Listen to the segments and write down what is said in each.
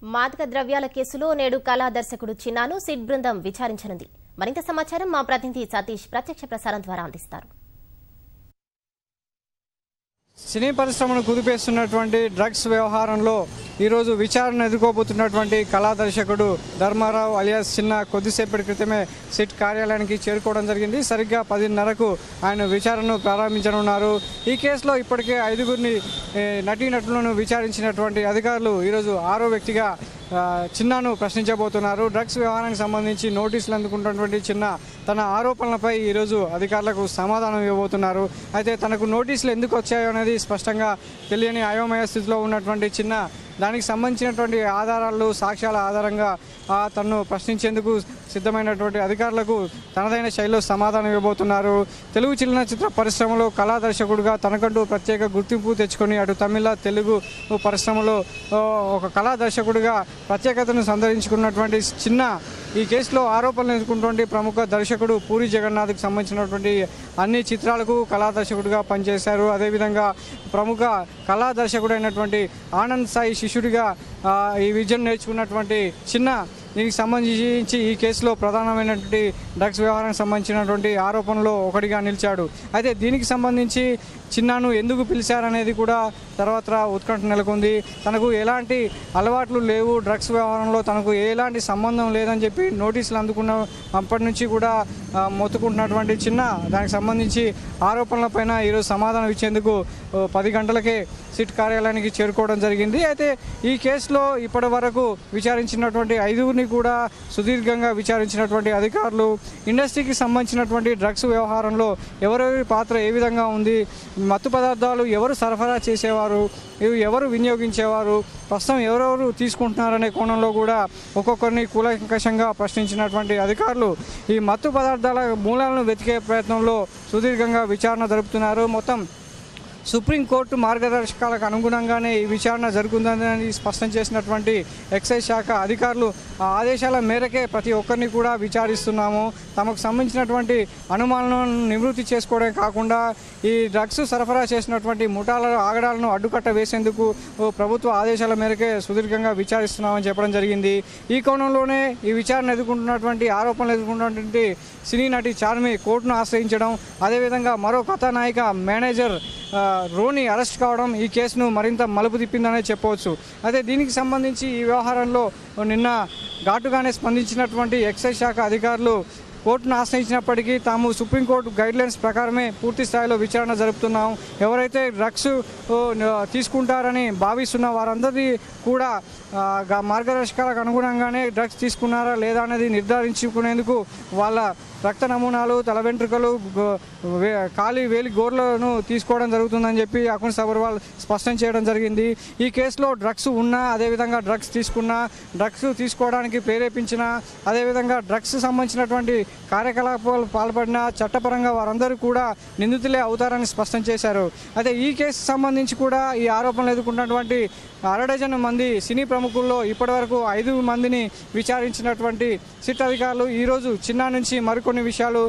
మాదక ద్రవ్యాల కేసులో నేడు కళా దర్శకుడు చిన్నాను సిట్ బృందం విచారించనుంది. మరింత సమాచారం మా ప్రతినిధి సతీష్ ప్రత్యక్ష ప్రసారం ద్వారా అందిస్తారు. సినీ పరిశ్రమను కుదిపేస్తున్నటువంటి డ్రగ్స్ వ్యవహారంలో ఈరోజు విచారణ ఎదుర్కోబోతున్నటువంటి కళా దర్శకుడు ధర్మారావు అలియాస్ చిన్న కొద్దిసేపటి క్రితమే సిట్ కార్యాలయానికి చేరుకోవడం జరిగింది. సరిగ్గా 10:30కు ఆయన విచారణను ప్రారంభించనున్నారు. ఈ కేసులో ఇప్పటికే 5గురిని నటీనటులను విచారించినటువంటి అధికారులు ఈరోజు 6వ వ్యక్తిగా చిన్నాను ప్రశ్నించబోతున్నారు. డ్రగ్స్ వ్యవహారానికి సంబంధించి నోటీసులు అందుకుంటున్నటువంటి చిన్న తన ఆరోపణలపై ఈరోజు అధికారులకు సమాధానం ఇవ్వబోతున్నారు. అయితే తనకు నోటీసులు ఎందుకు వచ్చాయో అనేది స్పష్టంగా తెలియని అయోమయ స్థితిలో ఉన్నటువంటి చిన్న దానికి సంబంధించినటువంటి ఆధారాలు సాక్ష్యాల ఆధారంగా తనను ప్రశ్నించేందుకు సిద్ధమైనటువంటి అధికారులకు తనదైన శైలిలో సమాధానం ఇవ్వబోతున్నారు. తెలుగు చలనచిత్ర పరిశ్రమలో కళా దర్శకుడిగా తనకంటూ ప్రత్యేక గుర్తింపు తెచ్చుకొని అటు తమిళ తెలుగు పరిశ్రమలో ఒక కళా దర్శకుడిగా ప్రత్యేకతను సంతరించుకున్నటువంటి చిన్న ఈ కేసులో ఆరోపణలు ఎదుర్కొన్నటువంటి ప్రముఖ దర్శకుడు పూరి జగన్నాథ్కి సంబంధించినటువంటి అన్ని చిత్రాలకు కళా దర్శకుడిగా పనిచేశారు. అదేవిధంగా ప్రముఖ కళా దర్శకుడైనటువంటి ఆనంద్ సాయి శిష్యుడిగా ఈ విద్యను నేర్చుకున్నటువంటి చిన్న దీనికి సంబంధించి ఈ కేసులో ప్రధానమైనటువంటి డ్రగ్స్ వ్యవహారానికి సంబంధించినటువంటి ఆరోపణలో ఒకటిగా నిలిచాడు. అయితే దీనికి సంబంధించి చిన్నాను ఎందుకు పిలిచారనేది కూడా తర్వాత ఉత్కంఠ నెలకొంది. తనకు ఎలాంటి అలవాట్లు లేవు, డ్రగ్స్ వ్యవహారంలో తనకు ఎలాంటి సంబంధం లేదని చెప్పి నోటీసులు అందుకున్న అప్పటి నుంచి కూడా మొత్తుకుంటున్నటువంటి చిన్న దానికి సంబంధించి ఆరోపణలపైన ఈరోజు సమాధానం ఇచ్చేందుకు 10 గంటలకే సిట్ కార్యాలయానికి చేరుకోవడం జరిగింది. అయితే ఈ కేసులో ఇప్పటి వరకు విచారించినటువంటి 5గురిని కూడా సుదీర్ఘంగా విచారించినటువంటి అధికారులు ఇండస్ట్రీకి సంబంధించినటువంటి డ్రగ్స్ వ్యవహారంలో ఎవరెవరి పాత్ర ఏ విధంగా ఉంది, మత్తు పదార్థాలు ఎవరు సరఫరా చేసేవారు, ఎవరు వినియోగించేవారు, ప్రస్తుతం ఎవరెవరు తీసుకుంటున్నారనే కోణంలో కూడా ఒక్కొక్కరిని కూలంకషంగా ప్రశ్నించినటువంటి అధికారులు ఈ మత్తు పదార్థాల మూలాలను వెతికే ప్రయత్నంలో సుదీర్ఘంగా విచారణ జరుపుతున్నారు. మొత్తం సుప్రీంకోర్టు మార్గదర్శకాలకు అనుగుణంగానే ఈ విచారణ జరుగుతుందని స్పష్టం చేసినటువంటి ఎక్సైజ్ శాఖ అధికారులు ఆ ఆదేశాల మేరకే ప్రతి ఒక్కరిని కూడా విచారిస్తున్నాము. తమకు సంబంధించినటువంటి అనుమానాలను నివృత్తి చేసుకోవడమే కాకుండా ఈ డ్రగ్స్ సరఫరా చేసినటువంటి ముఠాల ఆగడాలను అడ్డుకట్ట వేసేందుకు ప్రభుత్వ ఆదేశాల మేరకే సుదీర్ఘంగా విచారిస్తున్నామని చెప్పడం జరిగింది. ఈ కోణంలోనే ఈ విచారణ ఎదుర్కొంటున్నటువంటి ఆరోపణలు ఎదుర్కొంటున్నటువంటి సినీ నటి చార్మి కోర్టును ఆశ్రయించడం, అదేవిధంగా మరో కథానాయిక మేనేజర్ రోని అరెస్ట్ కావడం ఈ కేసును మరింత మలుపు తిప్పిందనే చెప్పవచ్చు. అయితే దీనికి సంబంధించి ఈ వ్యవహారంలో నిన్న ఘాటుగానే స్పందించినటువంటి ఎక్సైజ్ శాఖ అధికారులు కోర్టును ఆశ్రయించినప్పటికీ తాము సుప్రీంకోర్టు గైడ్లైన్స్ ప్రకారమే పూర్తి స్థాయిలో విచారణ జరుపుతున్నాం. ఎవరైతే డ్రగ్స్ తీసుకుంటారని భావిస్తున్న వారందరినీ కూడా మార్గదర్శకాలకు అనుగుణంగానే డ్రగ్స్ తీసుకున్నారా లేదా అనేది నిర్ధారించుకునేందుకు వాళ్ళ రక్త నమూనాలు, తల వెంట్రుకలు, కాలి వేలి గోర్లను తీసుకోవడం జరుగుతుందని చెప్పి అకున్ సబర్వాల్ స్పష్టం చేయడం జరిగింది. ఈ కేసులో డ్రగ్స్ ఉన్నా, అదేవిధంగా డ్రగ్స్ తీసుకున్నా, డ్రగ్స్ తీసుకోవడానికి ప్రేరేపించిన, అదేవిధంగా డ్రగ్స్ సంబంధించినటువంటి కార్యకలాపాలు పాల్పడిన చట్టపరంగా వారందరూ కూడా నిందితులే అవుతారని స్పష్టం చేశారు. అయితే ఈ కేసు సంబంధించి కూడా ఈ ఆరోపణలు ఎదుర్కొన్నటువంటి 1/2 మంది సినీ ప్రముఖుల్లో ఇప్పటివరకు 5 మందిని విచారించినటువంటి సిట్ అధికారులు ఈరోజు చిన్న నుంచి మరికొన్ని విషయాలు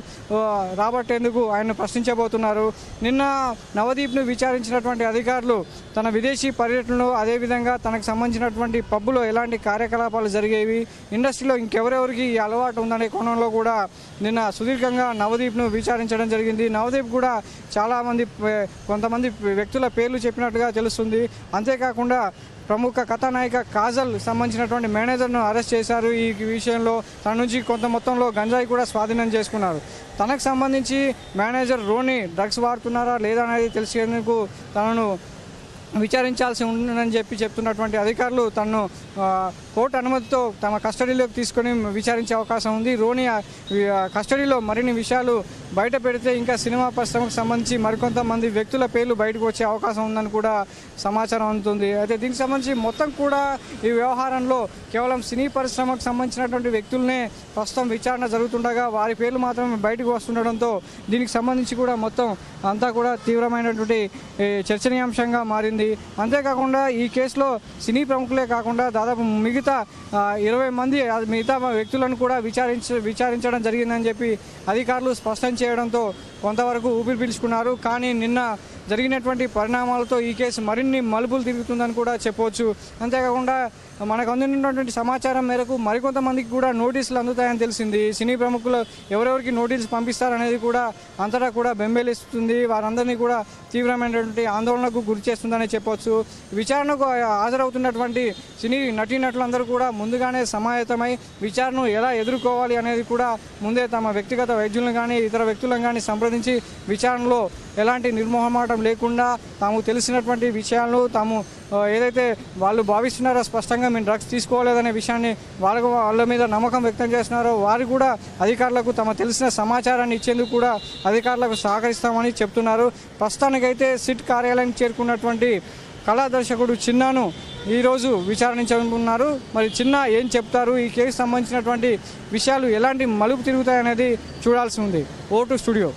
రాబట్టేందుకు ఆయన ప్రశ్నించబోతున్నారు. నిన్న నవదీప్ను విచారించినటువంటి అధికారులు తన విదేశీ పర్యటనలో, అదేవిధంగా తనకు సంబంధించినటువంటి పబ్బులో ఎలాంటి కార్యకలాపాలు జరిగేవి, ఇండస్ట్రీలో ఇంకెవరెవరికి ఈ అలవాటు ఉందనే కోణంలో కూడా నిన్న సుదీర్ఘంగా నవదీప్ను విచారించడం జరిగింది. నవదీప్ కూడా కొంతమంది వ్యక్తుల పేర్లు చెప్పినట్టుగా తెలుస్తుంది. అంతేకాకుండా ప్రముఖ కథానాయిక కాజల్ సంబంధించినటువంటి మేనేజర్ను అరెస్ట్ చేశారు. ఈ విషయంలో తన నుంచి కొంత మొత్తంలో గంజాయి కూడా స్వాధీనం చేసుకున్నారు. తనకు సంబంధించి మేనేజర్ రోని డ్రగ్స్ వాడుతున్నారా లేదా అనేది తెలిసేందుకు తనను విచారించాల్సి ఉందని చెప్తున్నటువంటి అధికారులు తనను కోర్టు అనుమతితో తమ కస్టడీలోకి తీసుకొని విచారించే అవకాశం ఉంది. రోని కస్టడీలో మరిన్ని విషయాలు బయట పెడితే ఇంకా సినిమా పరిశ్రమకు సంబంధించి మరికొంతమంది వ్యక్తుల పేర్లు బయటకు వచ్చే అవకాశం ఉందని కూడా సమాచారం అందుతుంది. అయితే దీనికి సంబంధించి మొత్తం కూడా ఈ వ్యవహారంలో కేవలం సినీ పరిశ్రమకు సంబంధించినటువంటి వ్యక్తులనే ప్రస్తుతం విచారణ జరుగుతుండగా వారి పేర్లు మాత్రమే బయటకు వస్తుండడంతో దీనికి సంబంధించి కూడా మొత్తం అంతా కూడా తీవ్రమైనటువంటి చర్చనీయాంశంగా మారింది. అంతేకాకుండా ఈ కేసులో సినీ ప్రముఖులే కాకుండా దాదాపు మిగతా 20 మంది మిగతా వ్యక్తులను కూడా విచారించడం జరిగిందని చెప్పి అధికారులు స్పష్టం చేయడంతో కొంతవరకు ఊపిరి పీల్చుకున్నారు. కానీ నిన్న జరిగినటువంటి పరిణామాలతో ఈ కేసు మరిన్ని మలుపులు తిరుగుతుందని కూడా చెప్పవచ్చు. అంతేకాకుండా మనకు అందినటువంటి సమాచారం మేరకు మరికొంతమందికి కూడా నోటీసులు అందుతాయని తెలిసింది. సినీ ప్రముఖులు ఎవరెవరికి నోటీసులు పంపిస్తారనేది కూడా అంతటా కూడా బెంబేలిస్తుంది. వారందరినీ కూడా తీవ్రమైనటువంటి ఆందోళనకు గురి చేస్తుందని చెప్పవచ్చు. విచారణకు హాజరవుతున్నటువంటి సినీ నటీనటులందరూ కూడా ముందుగానే సమాయత్తమై విచారణను ఎలా ఎదుర్కోవాలి అనేది కూడా ముందే తమ వ్యక్తిగత వైద్యులను కానీ ఇతర వ్యక్తులను కానీ సంప్రదించి విచారణలో ఎలాంటి నిర్మోహమాటం లేకుండా తాము తెలిసినటువంటి విషయాలను తాము ఏదైతే వాళ్ళు భావిస్తున్నారో స్పష్టంగా మేము డ్రగ్స్ తీసుకోలేదనే విషయాన్ని వాళ్ళ మీద నమ్మకం వ్యక్తం చేస్తున్నారో వారు కూడా అధికారులకు తమ తెలిసిన సమాచారాన్ని ఇచ్చేందుకు కూడా అధికారులకు సహకరిస్తామని చెప్తున్నారు. ప్రస్తుతానికైతే సిట్ కార్యాలయానికి చేరుకున్నటువంటి కళా దర్శకుడు చిన్నాను ఈరోజు విచారించనున్నారు. మరి చిన్న ఏం చెప్తారు, ఈ కేసు సంబంధించినటువంటి విషయాలు ఎలాంటి మలుపు తిరుగుతాయనేది చూడాల్సి ఉంది. Vote studio.